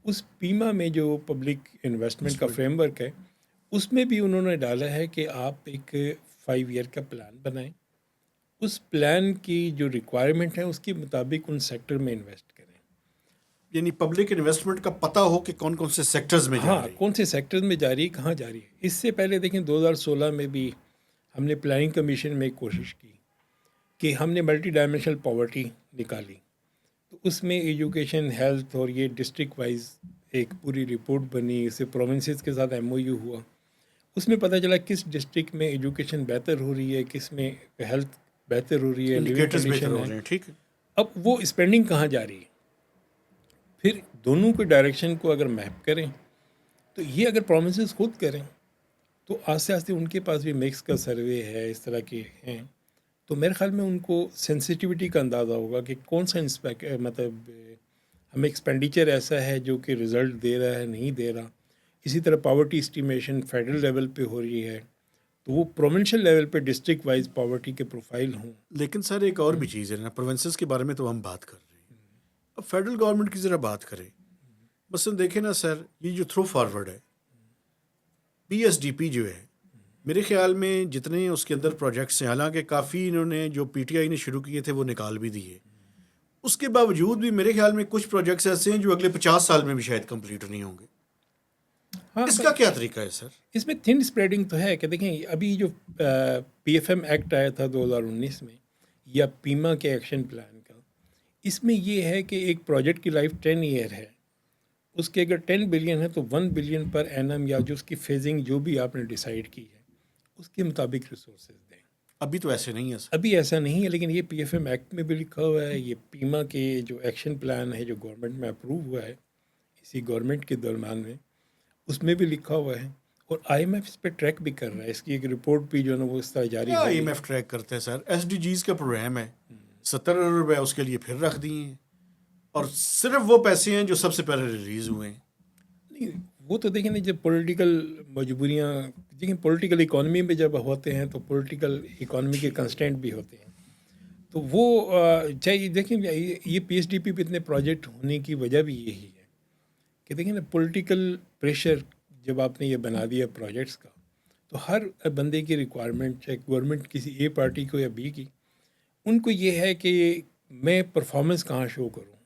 اس پیما میں جو پبلک انویسٹمنٹ کا فریم ورک ہے, اس میں بھی انہوں نے ڈالا ہے کہ آپ ایک 5 ایئر کا پلان بنائیں, اس پلان کی جو ریکوائرمنٹ ہے اس کے مطابق ان سیکٹر میں انویسٹ کریں. یعنی پبلک انویسٹمنٹ کا پتہ ہو کہ کون کون سے سیکٹرز میں جا ہاں, رہی ہے. کون سے سیکٹر میں جا رہی ہے, کہاں جا رہی ہے. اس سے پہلے دیکھیں 2016 میں بھی ہم نے پلاننگ کمیشن میں ایک کوشش کی کہ ہم نے ملٹی ڈائمینشنل پاورٹی نکالی, تو اس میں ایجوکیشن, ہیلتھ اور یہ ڈسٹرکٹ وائز ایک پوری رپورٹ بنی, اسے پروونسز کے ساتھ ایم او یو ہوا. اس میں پتہ چلا کس ڈسٹرکٹ میں ایجوکیشن بہتر ہو رہی ہے, کس میں ہیلتھ بہتر ہو رہی ہے, لیونگ انڈیکیٹرز بہتر کنڈیشن ہو ہے. رہے ہیں. ٹھیک ہے. اب وہ اسپینڈنگ کہاں جا رہی ہے, پھر دونوں کے ڈائریکشن کو اگر میپ کریں, تو یہ اگر پرومسز خود کریں تو آہستہ آہستہ ان کے پاس بھی مکس کا سروے ہے, اس طرح کے ہیں, تو میرے خیال میں ان کو سینسٹیوٹی کا اندازہ ہوگا کہ کون سا مطلب ہمیں ایکسپینڈیچر ایسا ہے جو کہ رزلٹ دے رہا ہے, نہیں دے رہا. اسی طرح پاورٹی اسٹیمیشن فیڈرل لیول پہ ہو رہی ہے, تو وہ پروونشل لیول پہ ڈسٹرکٹ وائز پاورٹی کے پروفائل ہوں. لیکن سر ایک اور بھی چیز ہے نا, پروونسز کے بارے میں تو ہم بات کر رہے ہیں, اب فیڈرل گورنمنٹ کی ذرا بات کریں. مثلاً دیکھیں نا سر, یہ جو تھرو فارورڈ ہے, پی ایس ڈی پی جو ہے, میرے خیال میں جتنے اس کے اندر پروجیکٹس ہیں, حالانکہ کافی انہوں نے جو پی ٹی آئی نے شروع کیے تھے وہ نکال بھی دیے, اس کے باوجود بھی میرے خیال میں کچھ پروجیکٹس ایسے ہیں جو اگلے 50 سال میں بھی شاید کمپلیٹ نہیں ہوں گے. ہاں, اس کا کیا طریقہ ہے سر؟ اس میں تھن اسپریڈنگ تو ہے کہ دیکھیں ابھی جو پی ایف ایم ایکٹ آیا تھا 2019 میں, یا پیما کے ایکشن پلان کا, اس میں یہ ہے کہ ایک پروجیکٹ کی لائف 10 ایئر ہے, اس کے اگر 10 بلین ہے تو 1 بلین پر اینم یا جو اس کی فیزنگ جو بھی آپ نے ڈیسائیڈ کی ہے اس کے مطابق ریسورسز دیں. ابھی تو ایسے نہیں ہے سر. ابھی ایسا نہیں ہے، لیکن یہ پی ایف ایم ایکٹ میں بھی لکھا ہوا ہے، یہ پیما کے جو ایکشن پلان ہے جو گورنمنٹ میں اپروو ہوا ہے اسی گورنمنٹ کے درمیان میں، اس میں بھی لکھا ہوا ہے، اور آئی ایم ایف اس پہ ٹریک بھی کر رہا ہے، اس کی ایک رپورٹ بھی جو ہے نا وہ اس طرح جاری کیا ہو آئی گئی. ایم ایف ٹریک کرتے ہیں سر؟ ایس ڈی جیز کا پروگرام ہے، 70 ارب روپے اس کے لیے پھر رکھ دیے ہیں، اور صرف وہ پیسے ہیں جو سب سے پہلے ریلیز ہوئے ہیں. نہیں، وہ تو دیکھیں نا، جب پولیٹیکل مجبوریاں، دیکھیں پولیٹیکل اکانومی میں جب ہوتے ہیں تو پولیٹیکل اکانومی کے کنسٹینٹ بھی ہوتے ہیں، تو وہ چاہیے. دیکھیں یہ پی ایس ڈی پی پہ اتنے پروجیکٹ ہونے کی وجہ بھی یہی ہے کہ دیکھیں نا پولیٹیکل پریشر جب آپ نے یہ بنا دیا پروجیکٹس کا، تو ہر بندے کی ریکوائرمنٹ، چاہے گورنمنٹ کسی اے پارٹی کو یا بی کی، ان کو یہ ہے کہ میں پرفارمنس کہاں شو کروں،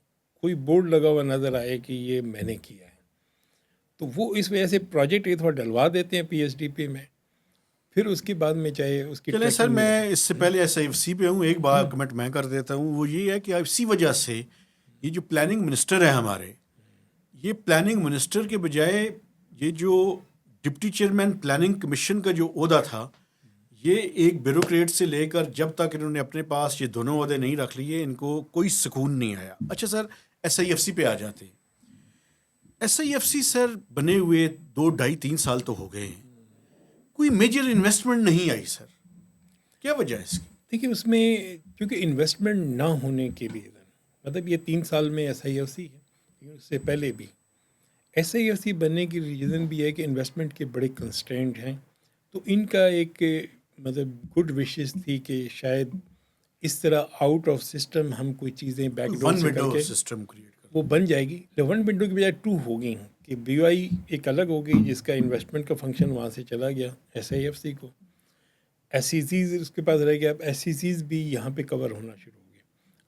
کوئی بورڈ لگا ہوا نظر آئے کہ یہ میں نے کیا ہے. تو وہ اس وجہ سے پروجیکٹ ایک دفعہ ڈلوا دیتے ہیں پی ایس ڈی پی میں، پھر اس کے بعد میں چاہے اس کی چلیں سر، ٹریکنگ میں اس سے پہلے ایس آئی ایف سی پہ ہوں، ایک بار کمنٹ میں کر دیتا ہوں. وہ یہ ہے کہ اسی وجہ سے یہ جو پلاننگ منسٹر ہے ہمارے، یہ پلاننگ منسٹر کے بجائے یہ جو ڈپٹی چیئرمین پلاننگ کمیشن کا جو عہدہ تھا، یہ ایک بیوروکریٹ سے لے کر جب تک انہوں نے اپنے پاس یہ دونوں عہدے نہیں رکھ لیے، ان کو کوئی سکون نہیں آیا. اچھا سر، ایس آئی ایف سی پہ آ جاتے ہیں. ایس آئی ایف سی سر بنے ہوئے 2-2.5-3 سال تو ہو گئے ہیں، کوئی میجر انویسٹمنٹ نہیں آئی سر. کیا وجہ ہے اس کی؟ دیکھیے اس میں کیونکہ انویسٹمنٹ نہ ہونے کے ریزن، مطلب یہ 3 سال میں ایس آئی ایف سی ہے، لیکن اس سے پہلے بھی ایس آئی ایف سی بننے کی ریزن بھی ہے کہ انویسٹمنٹ کے بڑے کنسٹرینٹ ہیں. تو ان کا ایک مطلب گڈ وشز تھی کہ شاید اس طرح آؤٹ آف سسٹم ہم کوئی چیزیں بیک ڈور ون سے کر ونڈو کے سسٹم کریٹ کر. وہ بن جائے گی. ون ونڈو کی بجائے 2 ہو گئی ہیں کہ بی آئی ایک الگ ہو گئی جس کا انویسٹمنٹ کا فنکشن وہاں سے چلا گیا ایس آئی ایف سی کو، ایس سی سیز اس کے پاس رہ گیا، اب ایس سی سیز بھی یہاں پہ کور ہونا شروع ہو گیا.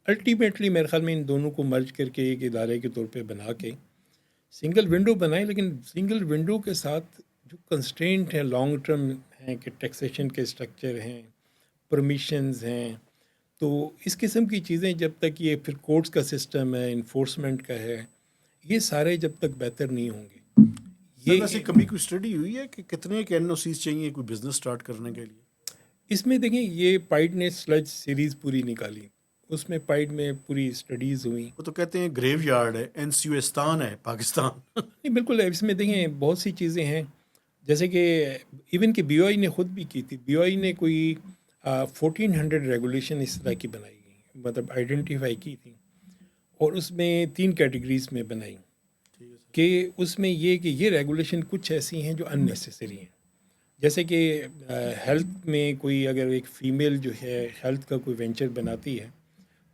الٹیمیٹلی میرے خیال میں ان دونوں کو مرج کر کے ایک ادارے کے طور پہ بنا کے سنگل ونڈو بنائیں، لیکن سنگل ونڈو کے ساتھ جو کنسٹرینٹ ہیں لانگ ٹرم ہیں کہ ٹیکسیشن کے اسٹرکچر ہیں، پرمیشنز ہیں، تو اس قسم کی چیزیں جب تک یہ پھر کورٹس کا سسٹم ہے، انفورسمنٹ کا ہے، یہ سارے جب تک بہتر نہیں ہوں گے. سر ویسے یہ کبھی کوئی اسٹڈی ہوئی ہے کہ کتنے کے این او سیز چاہیے کوئی بزنس اسٹارٹ کرنے کے لیے؟ اس میں دیکھیں یہ پائڈ نے سلج سیریز پوری نکالی، اس میں پائڈ میں پوری اسٹڈیز ہوئیں. وہ تو کہتے ہیں گریو یارڈ ہے، این سی اوستان ہے پاکستان. نہیں بالکل، اس میں دیکھیں بہت سی چیزیں ہیں، جیسے کہ ایون کہ بی او آئی نے خود بھی کی تھی. بی او آئی نے کوئی 1400 ریگولیشن اس طرح کی بنائی گئی، مطلب آئیڈینٹیفائی کی تھی، اور اس میں 3 کیٹیگریز میں بنائی کہ اس میں یہ کہ یہ ریگولیشن کچھ ایسی ہیں جو ان نیسیسری ہیں. جیسے کہ ہیلتھ میں کوئی اگر ایک فیمیل جو ہے ہیلتھ کا کوئی وینچر بناتی ہے،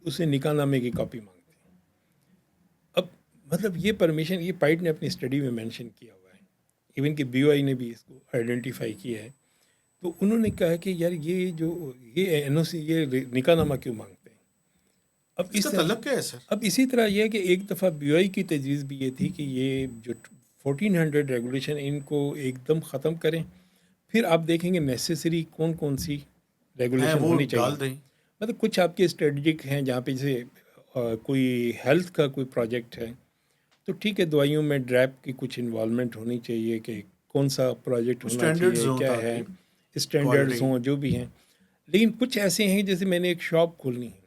اسے نکاح نامے کی کاپی مانگتی ہے. اب مطلب یہ پرمیشن یہ پائٹ نے اپنی اسٹڈی میں مینشن کیا ہوا ہے، ایون کہ بی او آئی نے بھی اس کو آئیڈینٹیفائی کیا ہے. تو انہوں نے کہا کہ یار یہ جو یہ این او سی یہ نکاح نامہ کیوں مانگتے ہیں. اب اس کا طرح تعلق کیا ہے سر؟ اب اسی طرح یہ ہے کہ ایک دفعہ بی او آئی کی تجویز بھی یہ تھی کہ یہ جو 1400 ریگولیشن ان کو ایک دم ختم کریں، پھر آپ دیکھیں گے نیسیسری کون کون سی ریگولیشن وہ ہونی چاہیے. ڈال دیں. مطلب کچھ آپ کے اسٹریٹجک ہیں جہاں پہ جیسے کوئی ہیلتھ کا کوئی پروجیکٹ ہے تو ٹھیک ہے، دوائیوں میں ڈریپ کی کچھ انوالومنٹ ہونی چاہیے کہ کون سا پروجیکٹ ہونا اسٹینڈرڈز چاہیے، ہوں کیا ہے، تاکہ اسٹینڈرڈز کوالٹی. ہوں جو بھی ہیں. لیکن کچھ ایسے ہیں جیسے میں نے ایک شاپ کھولنی ہے،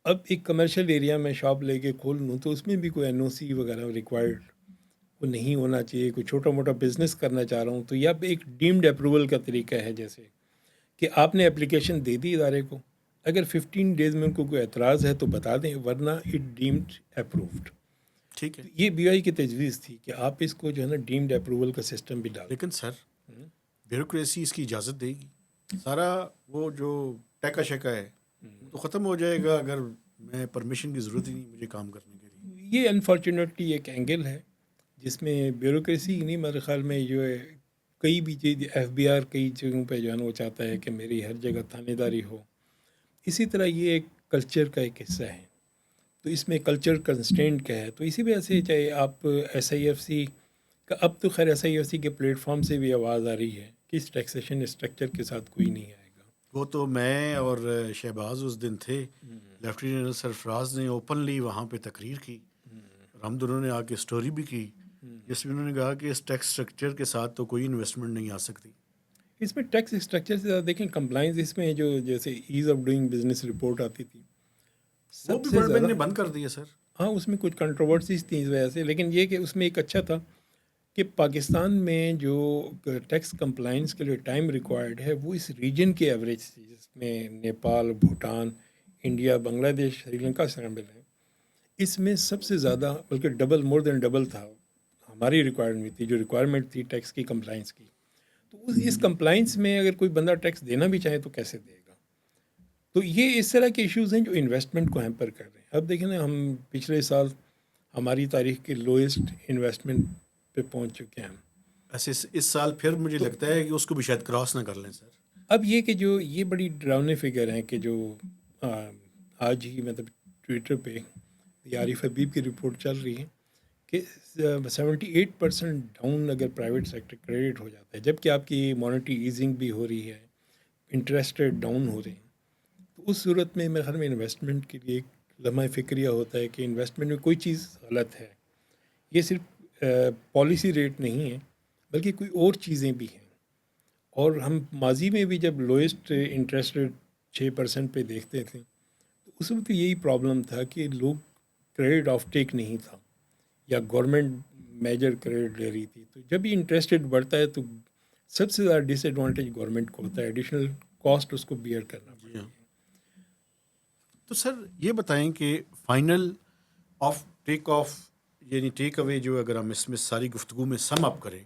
اب ایک کمرشل ایریا میں شاپ لے کے کھول لوں تو اس میں بھی کوئی این او سی وغیرہ ریکوائرڈ وہ نہیں ہونا چاہیے. کوئی چھوٹا موٹا بزنس کرنا چاہ رہا ہوں تو یہ ایک ڈیمڈ اپروول کا طریقہ ہے، جیسے کہ آپ نے اپلیکیشن دے دی ادارے کو، اگر 15 ڈیز میں ان کو کوئی اعتراض ہے تو بتا دیں، ورنہ اٹ ڈیمڈ اپرووڈ. ٹھیک ہے. یہ بی آئی کی تجویز تھی کہ آپ اس کو جو ہے نا ڈیمڈ اپروول کا سسٹم بھی ڈال دیں. لیکن سر بیوروکریسی اس کی اجازت دے گی؟ سارا وہ جو ٹیکا شیکا ہے وہ تو ختم ہو جائے گا اگر میں پرمیشن کی ضرورت ہی نہیں مجھے کام کرنے کے لیے. یہ انفارچونیٹلی ایک اینگل ہے جس میں بیوروکریسی نہیں، میرے خیال میں جو ہے کئی بھی چیز ایف بی آر کئی جگہوں پہ جو ہے نا وہ چاہتا ہے کہ میری ہر جگہ تھانے داری ہو. اسی طرح یہ ایک کلچر کا ایک حصہ ہے، تو اس میں کلچر کنسٹینٹ کا ہے. تو اسی وجہ سے چاہے آپ ایس آئی ایف سی کا، اب تو خیر ایس آئی ایف سی کے پلیٹ فارم سے بھی آواز آ رہی ہے کہ اس ٹیکسیشن اسٹرکچر کے ساتھ کوئی نہیں آئے گا. وہ تو میں اور شہباز اس دن تھے، لیفٹیننٹ جنرل سرفراز نے اوپنلی وہاں پہ تقریر کی، اور ہم دونوں نے آ کے اسٹوری بھی کی جس میں انہوں نے کہا کہ اس ٹیکس اسٹرکچر کے ساتھ تو کوئی انویسٹمنٹ نہیں آ سکتی. اس میں ٹیکس اسٹرکچر سے زیادہ دیکھیں کمپلائنس اس میں جو جیسے as of doing business report آتی تھی وہ سب بھی سے ورلڈ بینک زیادہ. نے بند کر دی ہے سر. ہاں اس میں کچھ کنٹروورسیز تھیں اس وجہ سے, لیکن یہ کہ اس میں ایک اچھا تھا کہ پاکستان میں جو ٹیکس کمپلائنس کے لیے ٹائم ریکوائرڈ ہے وہ اس ریجن کے ایوریج سے, جس میں نیپال, بھوٹان, انڈیا, بنگلہ دیش, سری لنکا شامل ہیں, اس میں سب سے زیادہ بلکہ ڈبل, مور دین ڈبل تھا ہماری ریکوائرمنٹ تھی, جو ریکوائرمنٹ تھی ٹیکس کی کمپلائنس کی. تو اس کمپلائنس میں اگر کوئی بندہ ٹیکس دینا بھی چاہے تو کیسے دے گا؟ تو یہ اس طرح کے ایشوز ہیں جو انویسٹمنٹ کو ہیمپر کر رہے ہیں. اب دیکھیں نا, ہم پچھلے سال ہماری تاریخ کے لوئسٹ انویسٹمنٹ پہ پہنچ چکے ہیں. ایسے اس سال پھر مجھے تو لگتا ہے کہ اس کو بھی شاید کراس نہ کر لیں سر. اب یہ کہ جو یہ بڑی ڈراؤنے فگر ہیں کہ جو آج ہی مطلب ٹویٹر پہ عارف حبیب کی رپورٹ چل رہی ہے کہ 78% ڈاؤن اگر پرائیویٹ سیکٹر کریڈٹ ہو جاتا ہے, جب کہ آپ کی مانیٹری ایزنگ بھی ہو رہی ہے, انٹرسٹ ریٹ ڈاؤن ہو رہے ہیں, تو اس صورت میں میرے خیال میں انویسٹمنٹ کے لیے ایک لمحہ فکریہ ہوتا ہے کہ انویسٹمنٹ میں کوئی چیز غلط ہے. یہ صرف پالیسی ریٹ نہیں ہے بلکہ کوئی اور چیزیں بھی ہیں. اور ہم ماضی میں بھی جب لوئسٹ انٹرسٹ ریٹ 6% پہ دیکھتے تھے تو اس وقت یہی پرابلم تھا کہ لوگ کریڈٹ آف ٹیک نہیں تھا یا گورنمنٹ میجر کریڈٹ لے رہی تھی. تو جب بھی انٹرسٹ ریٹ بڑھتا ہے تو سب سے زیادہ ڈس ایڈوانٹیج گورنمنٹ کو ہوتا ہے, ایڈیشنل کاسٹ اس کو بیئر کرنا جی پڑتا ہاں. ہے. تو سر یہ بتائیں کہ فائنل آف ٹیک آف یعنی ٹیک اوے جو اگر ہم اس میں ساری گفتگو میں سم اپ کریں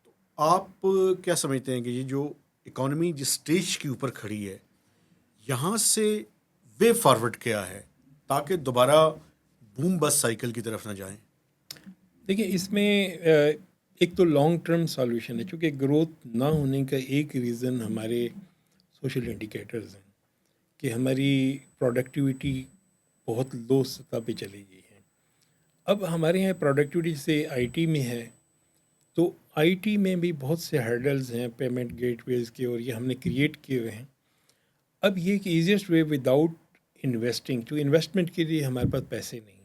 تو آپ کیا سمجھتے ہیں کہ یہ جو اکانومی جس سٹیج کے اوپر کھڑی ہے یہاں سے وے فارورڈ کیا ہے تاکہ دوبارہ بوم بس سائیکل کی طرف نہ جائیں؟ دیکھیں اس میں ایک تو لانگ ٹرم سالوشن ہے, چونکہ گروتھ نہ ہونے کا ایک ریزن ہمارے سوشل انڈیکیٹرز ہیں کہ ہماری پروڈکٹیوٹی بہت لو سطح پہ چلی گئی ہے. اب ہمارے یہاں پروڈکٹیوٹی سے آئی ٹی میں ہے, تو آئی ٹی میں بھی بہت سے ہرڈلز ہیں پیمنٹ گیٹ ویز کے, اور یہ ہم نے کریٹ کیے ہوئے ہیں. اب یہ کہ ایزیسٹ وے وداؤٹ انویسٹنگ, جو انویسٹمنٹ کے لیے ہمارے پاس پیسے نہیں ہیں,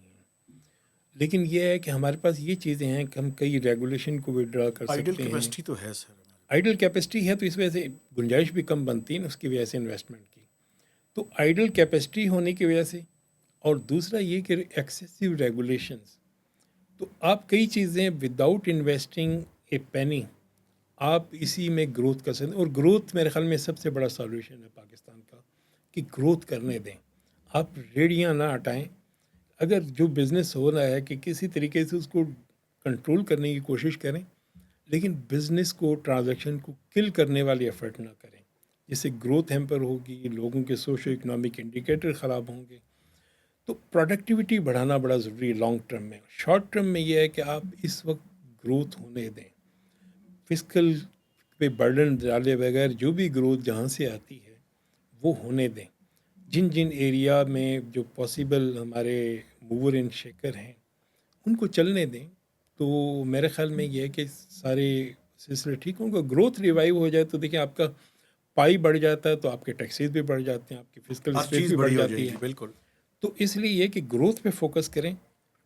لیکن یہ ہے کہ ہمارے پاس یہ چیزیں ہیں کہ ہم کئی ریگولیشن کو ودرا کر آئیڈل سکتے ہیں. کیپیسٹی تو ہے سر ہمارے. آئیڈل کیپیسٹی ہے تو اس وجہ سے گنجائش بھی کم بنتی ہے نا اس کی وجہ سے انویسٹمنٹ کی. تو آئیڈل کیپیسٹی ہونے کی وجہ سے, اور دوسرا یہ کہ ایکسیسو ریگولیشنز, تو آپ کئی چیزیں وداؤٹ انویسٹنگ اے پینی آپ اسی میں گروتھ کر سکتے ہیں. اور گروتھ میرے خیال میں سب سے بڑا سالوشن ہے پاکستان کا کہ گروتھ کرنے دیں, آپ ریڑیاں نہ ہٹائیں. اگر جو بزنس ہو رہا ہے کہ کسی طریقے سے اس کو کنٹرول کرنے کی کوشش کریں, لیکن بزنس کو, ٹرانزیکشن کو کل کرنے والی ایفرٹ نہ کریں, جس سے گروتھ ہیمپر ہوگی, لوگوں کے سوشو اکنامک انڈیکیٹر خراب ہوں گے. تو پروڈکٹیوٹی بڑھانا بڑا ضروری ہے لانگ ٹرم میں. شارٹ ٹرم میں یہ ہے کہ آپ اس وقت گروتھ ہونے دیں, فسکل پہ برڈن ڈالے بغیر جو بھی گروتھ جہاں سے آتی ہے وہ ہونے دیں. جن جن ایریا میں جو پاسبل ہمارے موور اینڈ شیکر ہیں ان کو چلنے دیں. تو میرے خیال میں یہ ہے کہ سارے سلسلے ٹھیک ہوں گے. گروتھ ریوائیو ہو جائے تو دیکھیں آپ کا پائی بڑھ جاتا ہے تو آپ کے ٹیکسیز بھی بڑھ جاتے ہیں, آپ کی فسکل ہر اسپیس چیز بھی بڑھ بڑی ہو جائے جاتی ہے. گی. بالکل. تو اس لیے یہ کہ گروتھ پہ فوکس کریں,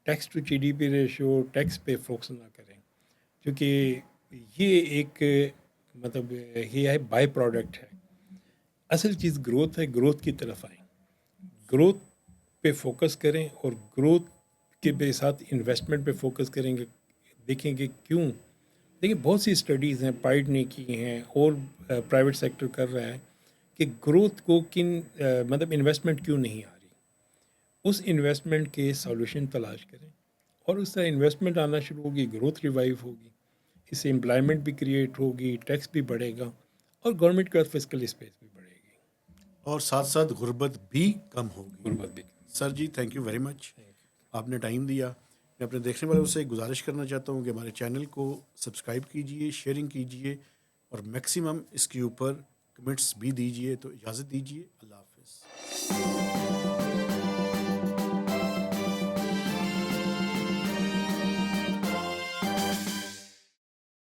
tax to G D P ratio, tax پہ فوکس نہ کریں, کیونکہ یہ ایک مطلب یہ ہے بائی پروڈکٹ ہے. اصل چیز گروتھ ہے, گروتھ کی طرف آئیں, گروتھ پہ فوکس کریں, اور گروتھ کے ساتھ انویسٹمنٹ پہ فوکس کریں گے. دیکھیں گے کیوں, دیکھیں بہت سی اسٹڈیز ہیں, پائڈ نے کی ہیں اور پرائیویٹ سیکٹر کر رہا ہے کہ گروتھ کو کن مطلب انویسٹمنٹ کیوں نہیں آ رہی, اس انویسٹمنٹ کے سالوشن تلاش کریں. اور اس طرح انویسٹمنٹ آنا شروع ہوگی, گروتھ ریوائیو ہوگی, اس سے امپلائمنٹ بھی کریٹ ہوگی, ٹیکس بھی بڑھے گا, اور گورنمنٹ کے پاس فسکل اسپیس بھی بڑھے گی, اور ساتھ ساتھ غربت بھی کم ہوگی. غربت بھی. سر جی تھینک یو ویری مچ, آپ نے ٹائم دیا. میں اپنے دیکھنے والوں سے گزارش کرنا چاہتا ہوں کہ ہمارے چینل کو سبسکرائب کیجئے, شیئرنگ کیجئے, اور میکسیمم اس کے اوپر کمنٹس بھی دیجئے. تو اجازت دیجئے, اللہ حافظ.